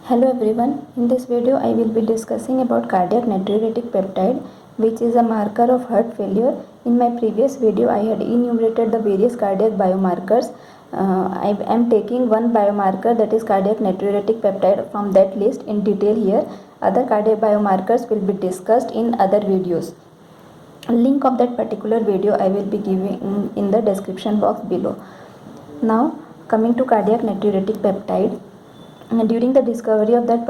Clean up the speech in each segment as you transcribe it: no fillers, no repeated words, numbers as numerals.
Hello everyone, in this video I will be discussing about cardiac natriuretic peptide, which is a marker of heart failure. In my previous video I had enumerated the various cardiac biomarkers. I am taking one biomarker, that is cardiac natriuretic peptide, from that list in detail here. Other cardiac biomarkers will be discussed in other videos. Link of that particular video I will be giving in the description box below. Now coming to cardiac natriuretic peptide, during the discovery of that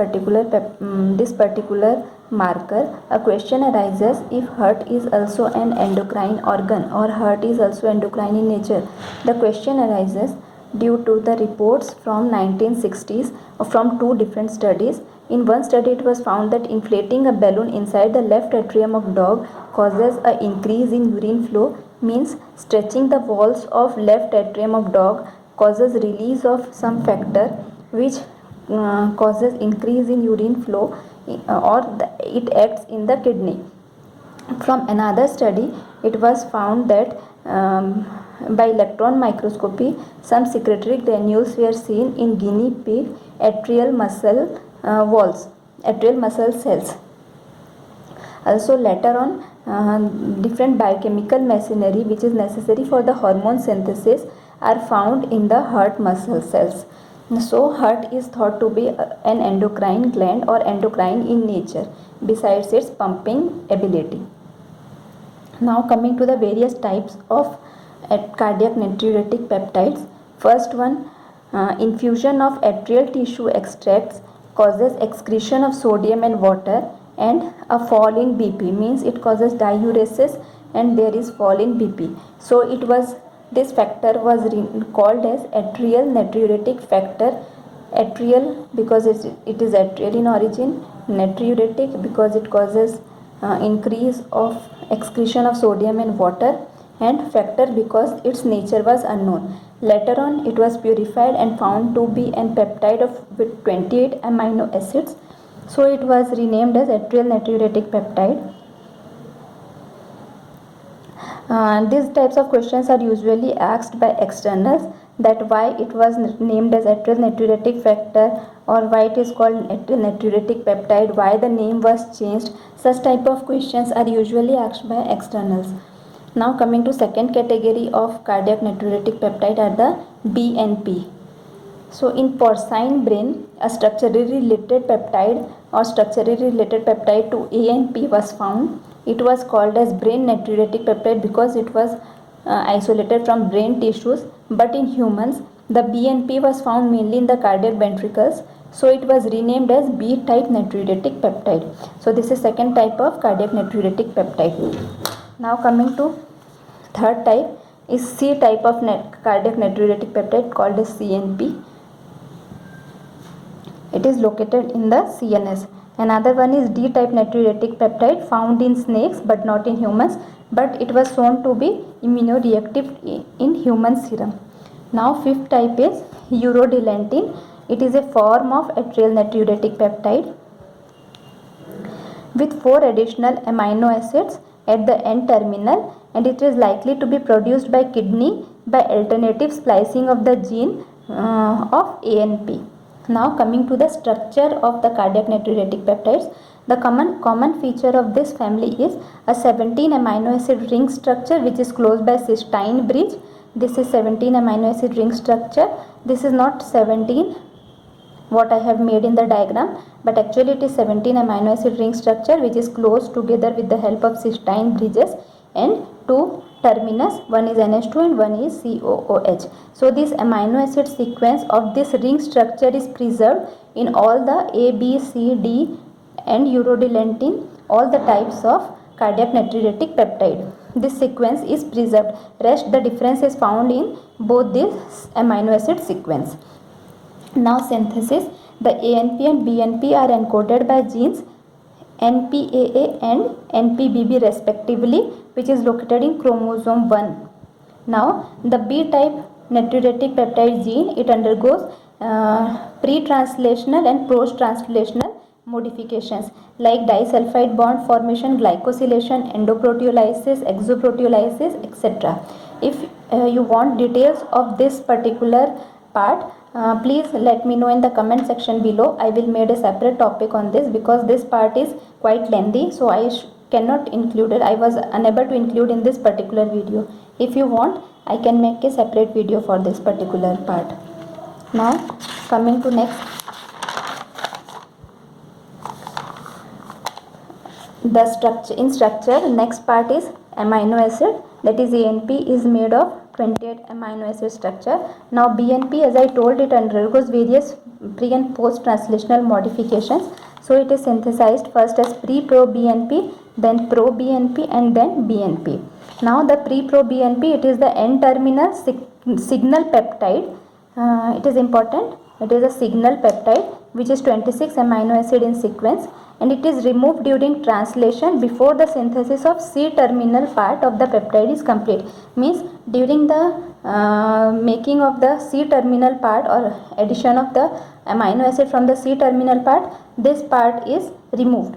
this particular marker, a question arises: if heart is also an endocrine organ or heart is also endocrine in nature. The question arises due to the reports from 1960s from two different studies. In one study it was found that inflating a balloon inside the left atrium of dog causes an increase in urine flow, means stretching the walls of left atrium of dog causes release of some factor which causes increase in urine flow, it acts in the kidney. From another study it was found that by electron microscopy some secretory granules were seen in guinea pig atrial muscle atrial muscle cells. Also later on, different biochemical machinery which is necessary for the hormone synthesis are found in the heart muscle cells. So heart is thought to be an endocrine gland or endocrine in nature besides its pumping ability. Now coming to the various types of cardiac natriuretic peptides. First one, infusion of atrial tissue extracts causes excretion of sodium and water and a fall in BP, means it causes diuresis and there is fall in BP. So this factor was called as atrial natriuretic factor. Atrial because it is atrial in origin, natriuretic because it causes increase of excretion of sodium and water, and factor because its nature was unknown. Later on it was purified and found to be an peptide with 28 amino acids, so it was renamed as atrial natriuretic peptide. These types of questions are usually asked by externals, that why it was named as atrial natriuretic factor or why it is called atrial natriuretic peptide, why the name was changed. Such type of questions are usually asked by externals. Now coming to second category of cardiac natriuretic peptide are the BNP. So in porcine brain, a structurally related peptide to ANP was found. It was called as brain natriuretic peptide because it was isolated from brain tissues, but in humans the BNP was found mainly in the cardiac ventricles, so it was renamed as B type natriuretic peptide. So this is second type of cardiac natriuretic peptide. Now coming to third type is C type of cardiac natriuretic peptide called as CNP. It is located in the CNS. Another one is D type natriuretic peptide, found in snakes but not in humans, but it was shown to be immunoreactive in human serum. Now fifth type is urodelantin. It is a form of atrial natriuretic peptide with 4 additional amino acids at the end terminal, and it is likely to be produced by kidney by alternative splicing of the gene of ANP. Now coming to the structure of the cardiac natriuretic peptides, the common feature of this family is a 17 amino acid ring structure which is closed by cysteine bridge. This is 17 amino acid ring structure. This is not 17 what I have made in the diagram, but actually it is 17 amino acid ring structure which is closed together with the help of cysteine bridges, and two terminus, one is NH2 and one is COOH. So this amino acid sequence of this ring structure is preserved in all the A, B, C, D and urodelantin, all the types of cardiac natriuretic peptide. This sequence is preserved. Rest the difference is found in both this amino acid sequence. Now synthesis. The ANP and BNP are encoded by genes NPAA and NPBB respectively, which is located in chromosome 1. Now the B type natriuretic peptide gene, it undergoes pre-translational and post-translational modifications like disulfide bond formation, glycosylation, endoproteolysis, exoproteolysis, etc. If you want details of this particular part, Please let me know in the comment section below. I will made a separate topic on this because this part is quite lengthy, so I cannot include it. I was unable to include in this particular video. If you want, I can make a separate video for this particular part. Now coming to next, the structure next part is amino acid, that is ANP is made of 28 amino acid structure. Now BNP, as I told, it undergoes various pre and post translational modifications. So it is synthesized first as pre-pro-BNP, then pro-BNP, and then BNP. Now the pre-pro-BNP, it is the N-terminal signal peptide. It is important. It is a signal peptide which is 26 amino acid in sequence, and it is removed during translation before the synthesis of C-terminal part of the peptide is complete. Means during the making of the C-terminal part or addition of the amino acid from the C-terminal part, this part is removed.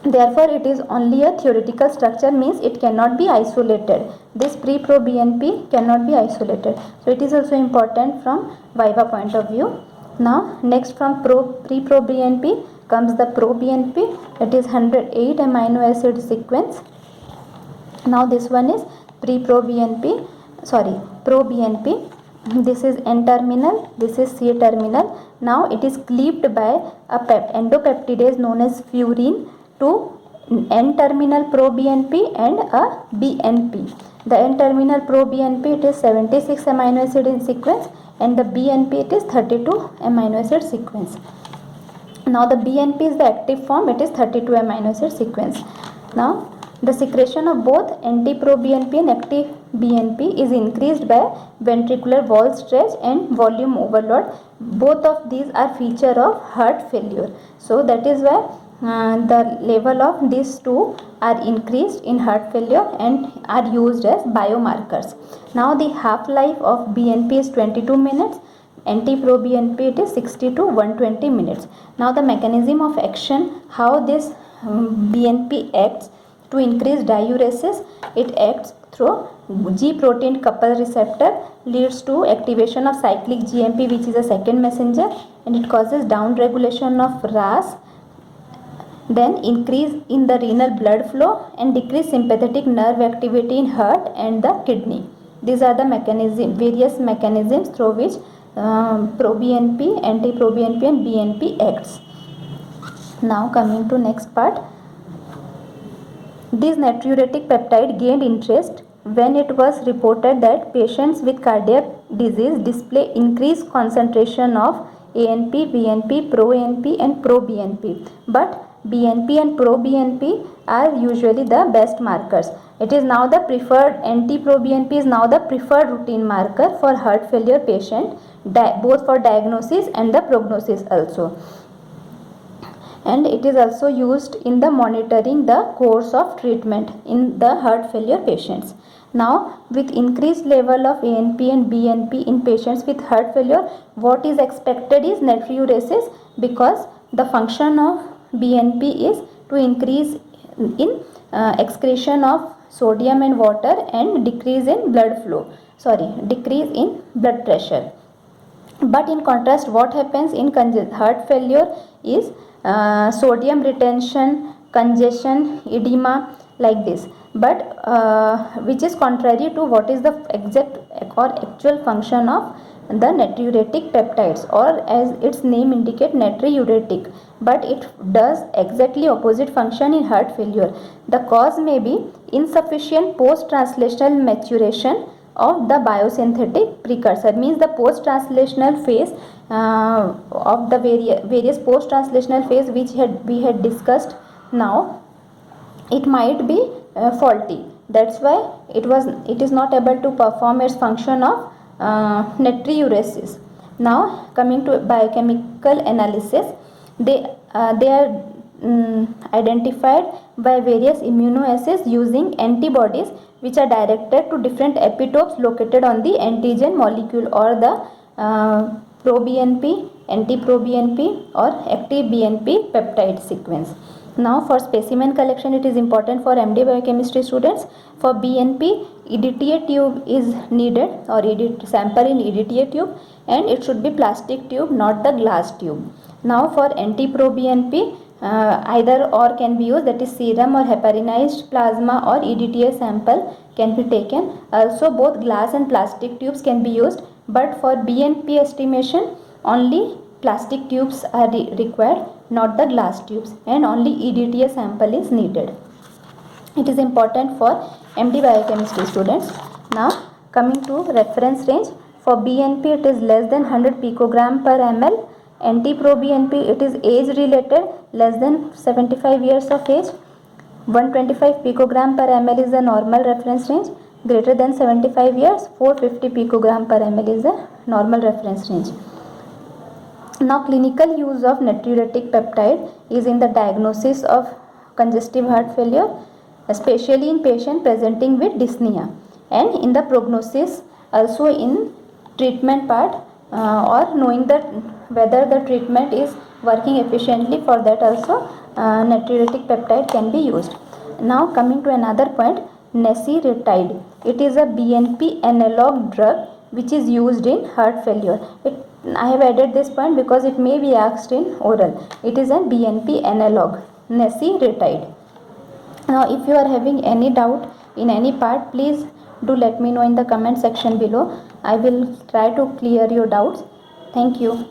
Therefore, it is only a theoretical structure, means it cannot be isolated. This pre-pro-BNP cannot be isolated. So, it is also important from Viva point of view. Now, next from pre-pro-BNP comes the pro-BNP. It is 108 amino acid sequence. Now, this one is pro-BNP. This is N-terminal, this is C-terminal. Now, it is cleaved by a endopeptidase known as furin to N-terminal pro-BNP and a BNP. The N-terminal pro-BNP, it is 76 amino acid in sequence, and the BNP, it is 32 amino acid sequence. Now the BNP is the active form, it is 32 amino acid sequence. Now the secretion of both anti-pro-BNP and active BNP is increased by ventricular wall stretch and volume overload. Both of these are feature of heart failure. So that is why the level of these two are increased in heart failure and are used as biomarkers. Now the half-life of BNP is 22 minutes, anti-pro-BNP it is 60 to 120 minutes. Now the mechanism of action, how this BNP acts to increase diuresis, it acts through G protein couple receptor, leads to activation of cyclic GMP, which is a second messenger, and it causes down regulation of RAS, then increase in the renal blood flow and decrease sympathetic nerve activity in heart and the kidney. These are the various mechanisms through which pro-BNP, anti-pro-BNP and BNP acts. Now coming to next part. This natriuretic peptide gained interest when it was reported that patients with cardiac disease display increased concentration of ANP, BNP, pro-ANP and pro-BNP. But BNP and pro-BNP are usually the best markers. It is now the preferred, anti-pro-BNP is now the preferred routine marker for heart failure patient, both for diagnosis and the prognosis also. And it is also used in the monitoring the course of treatment in the heart failure patients. Now, with increased level of ANP and BNP in patients with heart failure, what is expected is natriuresis, because the function of BNP is to increase in excretion of sodium and water and decrease in decrease in blood pressure. But in contrast, what happens in heart failure is sodium retention, congestion, edema, like this, but which is contrary to what is the exact or actual function of the natriuretic peptides, or as its name indicate, natriuretic, but it does exactly opposite function in heart failure. The cause may be insufficient post-translational maturation of the biosynthetic precursor, means the post-translational phase of the various post-translational phase which we had discussed. Now it might be faulty, that's why it is not able to perform its function of natriuresis. Now coming to biochemical analysis, they are identified by various immunoassays using antibodies which are directed to different epitopes located on the antigen molecule or the pro-BNP, anti-pro-BNP or active BNP peptide sequence. Now for specimen collection, it is important for MD biochemistry students. For BNP, EDTA tube is needed, or sample in EDTA tube, and it should be plastic tube, not the glass tube. Now for NT-proBNP, either or can be used, that is serum or heparinized plasma or EDTA sample can be taken. Also both glass and plastic tubes can be used, but for BNP estimation only plastic tubes are required, not the glass tubes, and only EDTA sample is needed. It is important for MD biochemistry students. Now coming to reference range, for BNP it is less than 100 picogram per ml. NT-proBNP it is age related, less than 75 years of age. 125 picogram per ml is the normal reference range. Greater than 75 years, 450 picogram per ml is the normal reference range. Now clinical use of natriuretic peptide is in the diagnosis of congestive heart failure, especially in patient presenting with dyspnea, and in the prognosis, also in treatment part, or knowing that whether the treatment is working efficiently, for that also natriuretic peptide can be used. Now coming to another point, nesiretide. It is a BNP analog drug which is used in heart failure. I have added this point because it may be asked in oral. It is a BNP analog, nesiretide. Now if you are having any doubt in any part, please do let me know in the comment section below. I will try to clear your doubts. Thank you.